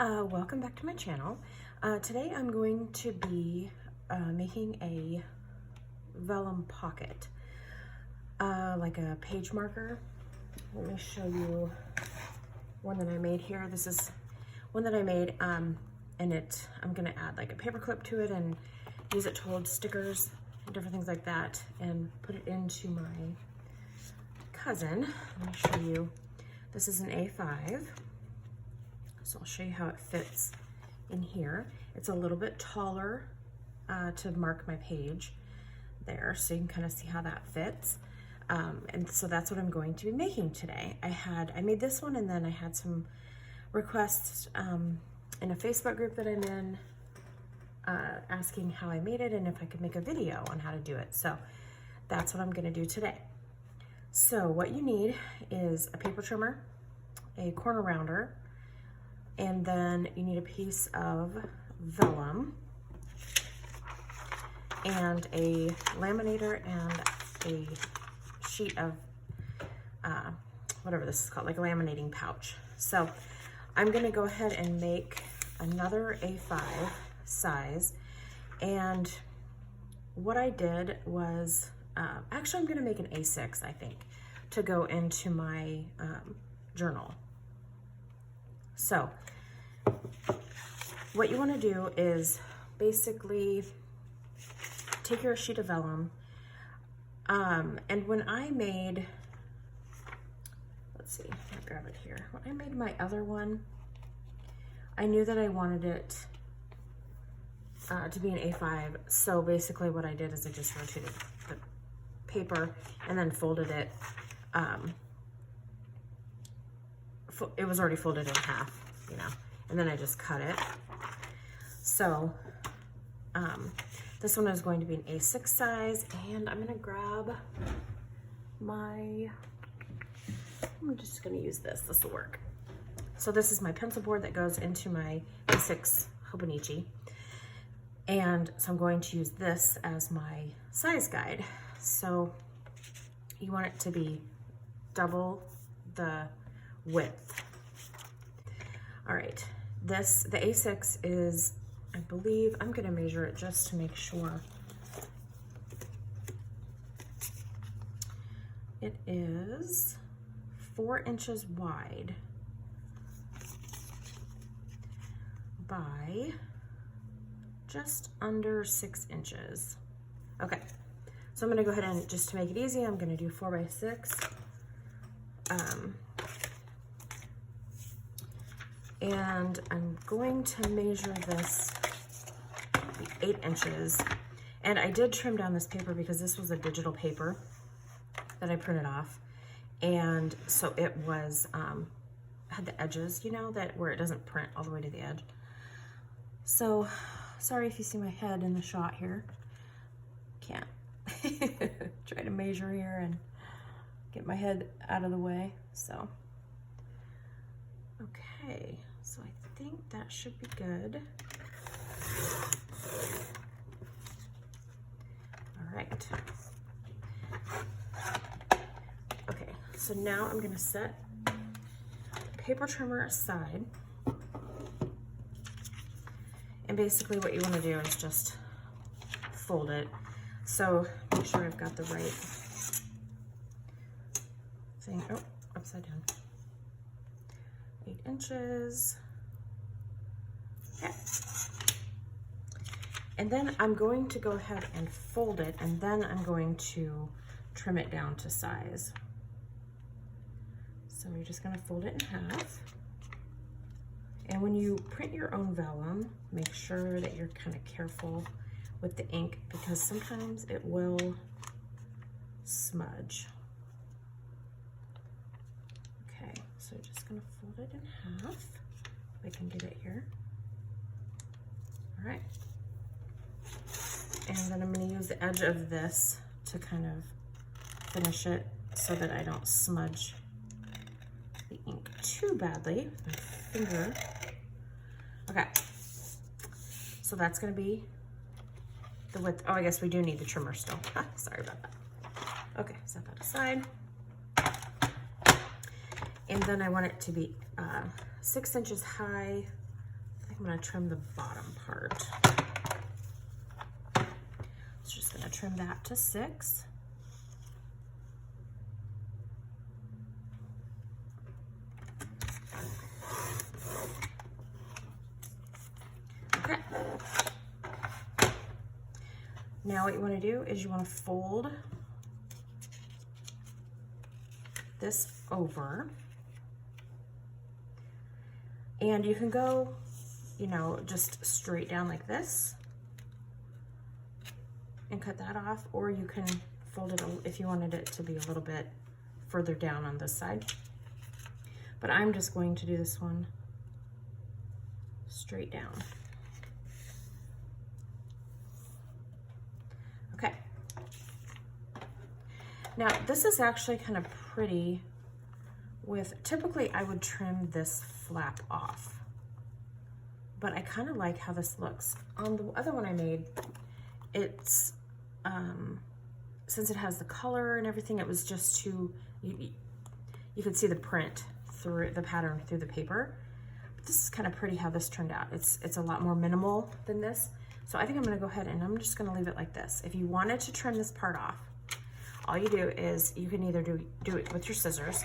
Welcome back to my channel. Today I'm going to be making a vellum pocket, like a page marker. Let me show you one that I made here. This is one that I made, and I'm gonna add like a paper clip to it and use it to hold stickers and different things like that, and put it into my cousin. Let me show you. This is an A5. So I'll show you how it fits in here. It's a little bit taller to mark my page there, so you can kind of see how that fits. And so that's what I'm going to be making today. I made this one, and then I had some requests in a Facebook group that I'm in asking how I made it and if I could make a video on how to do it. So that's what I'm gonna do today. So what you need is a paper trimmer, a corner rounder, and then you need a piece of vellum and a laminator and a sheet of whatever this is called, like a laminating pouch. So I'm gonna go ahead and make another A5 size, and what I did was actually I'm gonna make an A6, I think, to go into my journal. So what you want to do is basically take your sheet of vellum, and when I made, let's see, I'll grab it here. When I made my other one, I knew that I wanted it to be an A5, so basically what I did is I just rotated the paper and then folded it. It was already folded in half, you know, and then I just cut it. So this one is going to be an A6 size, and I'm gonna grab I'm just gonna use this will work. So this is my pencil board that goes into my A6 Hobonichi, and so I'm going to use this as my size guide. So you want it to be double the width. All right, the A6 is, I believe, I'm gonna measure it just to make sure. It is 4 inches wide by just under 6 inches. Okay, so I'm gonna go ahead and, just to make it easy, I'm gonna do 4 by 6. And I'm going to measure this 8 inches. And I did trim down this paper because this was a digital paper that I printed off. And so it was, had the edges, you know, that where it doesn't print all the way to the edge. So sorry if you see my head in the shot here. Can't try to measure here and get my head out of the way. So, okay. So I think that should be good. All right. Okay, so now I'm gonna set the paper trimmer aside. And basically what you wanna do is just fold it. So make sure I've got the right thing. Oh, upside down. 8 inches. Okay. And then I'm going to go ahead and fold it, and then I'm going to trim it down to size. So you're just gonna fold it in half. And when you print your own vellum, make sure that you're kind of careful with the ink, because sometimes it will smudge. Okay, so just gonna fold it in half, if I can get it here. All right. And then I'm gonna use the edge of this to kind of finish it so that I don't smudge the ink too badly with my finger. Okay, so that's gonna be the width. Oh, I guess we do need the trimmer still. Sorry about that. Okay, set that aside. And then I want it to be 6 inches high think I'm gonna trim the bottom part. So just gonna trim that to 6. Okay. Now what you wanna do is you wanna fold this over. And you can go, you know, just straight down like this and cut that off, or you can fold it if you wanted it to be a little bit further down on this side. But I'm just going to do this one straight down. Okay. Now this is actually kind of pretty with, typically I would trim this flap off, but I kind of like how this looks. On the other one I made, it's, since it has the color and everything, it was just too, you could see the print through the pattern through the paper. But this is kind of pretty how this turned out. It's a lot more minimal than this. So I think I'm gonna go ahead and I'm just gonna leave it like this. If you wanted to trim this part off, all you do is you can either do it with your scissors,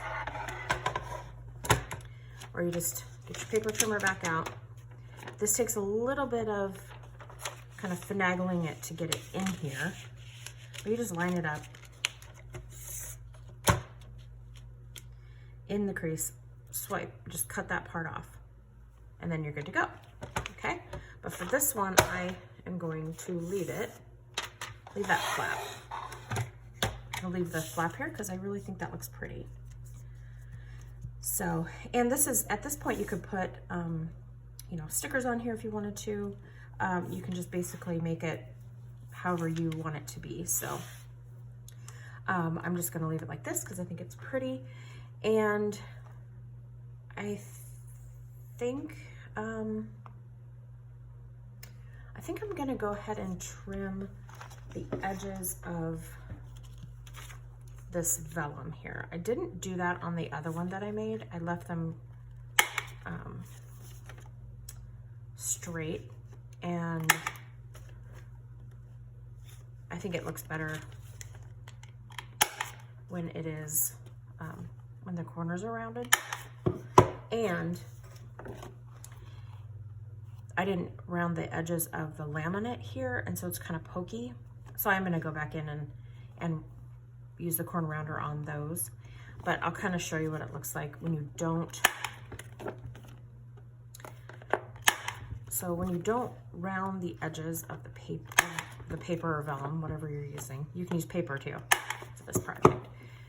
or you just get your paper trimmer back out. This takes a little bit of kind of finagling it to get it in here. But you just line it up in the crease, swipe, just cut that part off, and then you're good to go, okay? But for this one, I am going to leave that flap. I'll leave the flap here because I really think that looks pretty. So, and this is, at this point you could put, you know, stickers on here if you wanted to. You can just basically make it however you want it to be. So I'm just gonna leave it like this because I think it's pretty. And I think I'm gonna go ahead and trim the edges of this vellum here. I didn't do that on the other one that I made. I left them straight, and I think it looks better when it is, when the corners are rounded. And I didn't round the edges of the laminate here, and so it's kind of pokey. So I'm gonna go back in and use the corner rounder on those. But I'll kind of show you what it looks like when you don't. So when you don't round the edges of the paper or vellum, whatever you're using, you can use paper too for this project.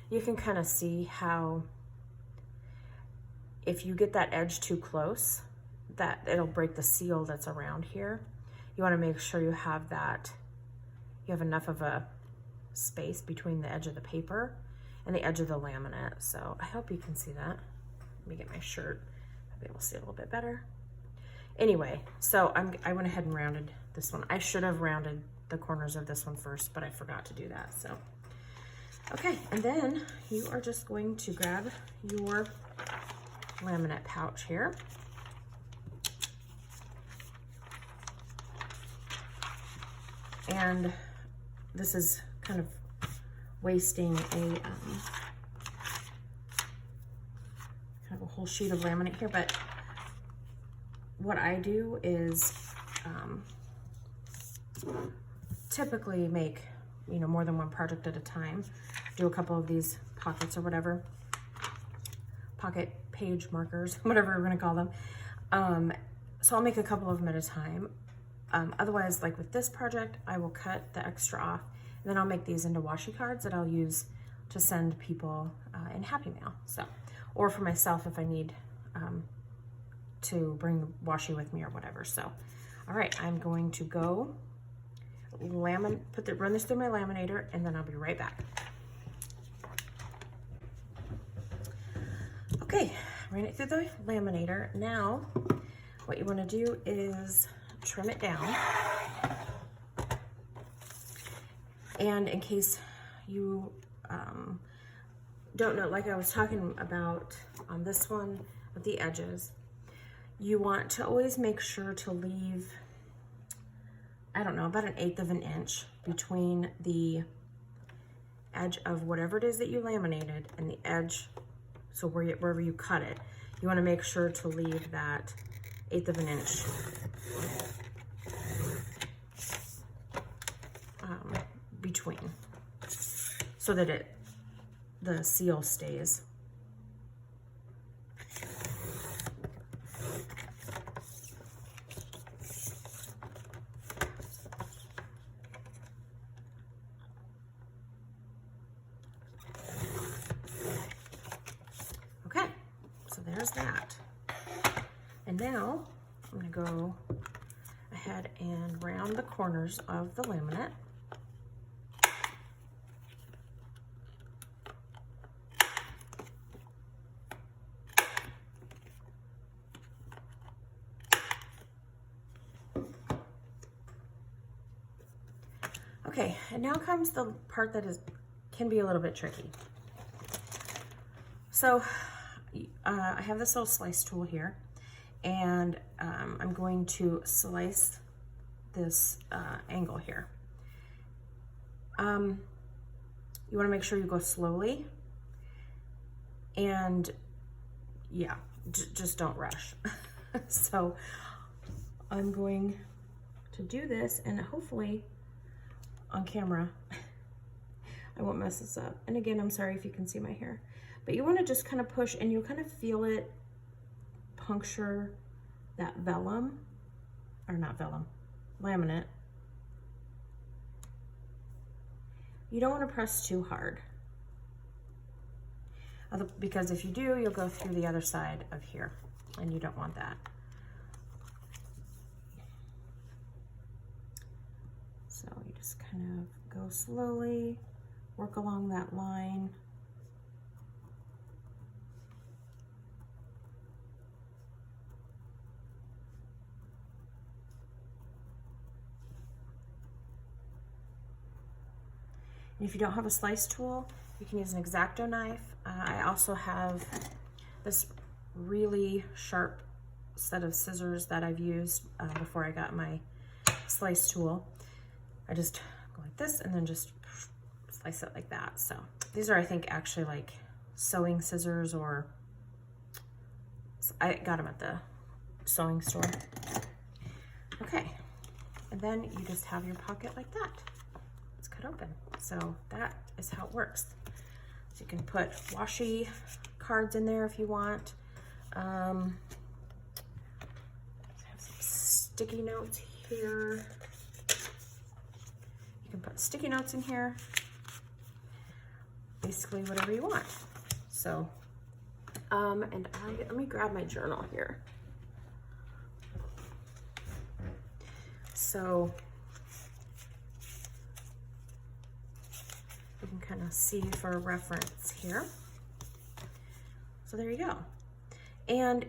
You can kind of see how if you get that edge too close, that it'll break the seal that's around here. You want to make sure you have enough of a space between the edge of the paper and the edge of the laminate. So I hope you can see that. Let me get my shirt. I'll be able to see it a little bit better. Anyway, so I went ahead and rounded this one. I should have rounded the corners of this one first, but I forgot to do that. So, okay, and then you are just going to grab your laminate pouch here. And this is kind of wasting kind of a whole sheet of laminate here, but what I do is typically make, you know, more than one project at a time. Do a couple of these pockets or whatever, pocket page markers, whatever we're gonna call them. So I'll make a couple of them at a time. Otherwise, like with this project, I will cut the extra off, and then I'll make these into washi cards that I'll use to send people in Happy Mail. So, or for myself if I need to bring washi with me or whatever. So, all right, I'm going to go run this through my laminator, and then I'll be right back. Okay, ran it through the laminator. Now, what you want to do is trim it down. And in case you don't know, like I was talking about on this one with the edges, you want to always make sure to leave, I don't know, about 1/8 of an inch between the edge of whatever it is that you laminated and the edge, so wherever you cut it, you want to make sure to leave that 1/8 of an inch between, so that the seal stays. Okay, so there's that. And now I'm going to go ahead and round the corners of the laminate. Okay, and now comes the part that can be a little bit tricky. So I have this little slice tool here, and I'm going to slice this angle here. You want to make sure you go slowly, and yeah, just don't rush. So I'm going to do this, and hopefully on camera I won't mess this up. And again, I'm sorry if you can see my hair, but you want to just kind of push, and you'll kind of feel it puncture that vellum, or not vellum, laminate. You don't want to press too hard, because if you do, you'll go through the other side of here, and you don't want that. So you just kind of go slowly, work along that line. And if you don't have a slice tool, you can use an x-acto knife. I also have this really sharp set of scissors that I've used before I got my slice tool. I just go like this and then just slice it like that. So these are, I think, actually like sewing scissors, or I got them at the sewing store. Okay, and then you just have your pocket like that. It's cut open. So that is how it works. So you can put washi cards in there if you want. Have some sticky notes here. You can put sticky notes in here. Basically whatever you want. So, and let me grab my journal here. So you can kind of see for reference here. So there you go. And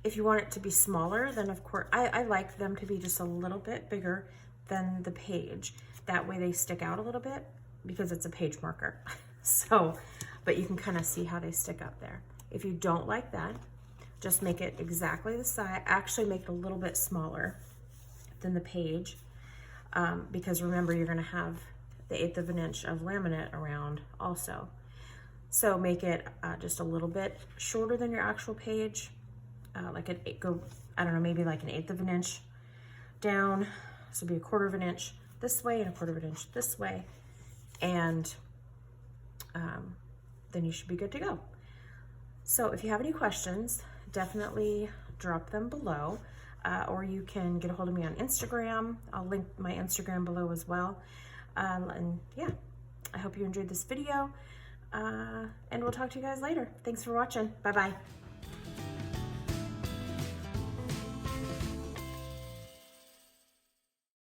if you want it to be smaller, then of course, I like them to be just a little bit bigger than the page. That way they stick out a little bit because it's a page marker. So, but you can kind of see how they stick up there. If you don't like that, just make it exactly the size. Actually make it a little bit smaller than the page, because remember, you're gonna have the 1/8 of an inch of laminate around also. So make it just a little bit shorter than your actual page, like I don't know, maybe like 1/8 of an inch down. So it'll be 1/4 of an inch this way and 1/4 of an inch this way, and then you should be good to go. So if you have any questions, definitely drop them below, or you can get a hold of me on Instagram. I'll link my Instagram below as well. And yeah, I hope you enjoyed this video, and we'll talk to you guys later. Thanks for watching. Bye-bye.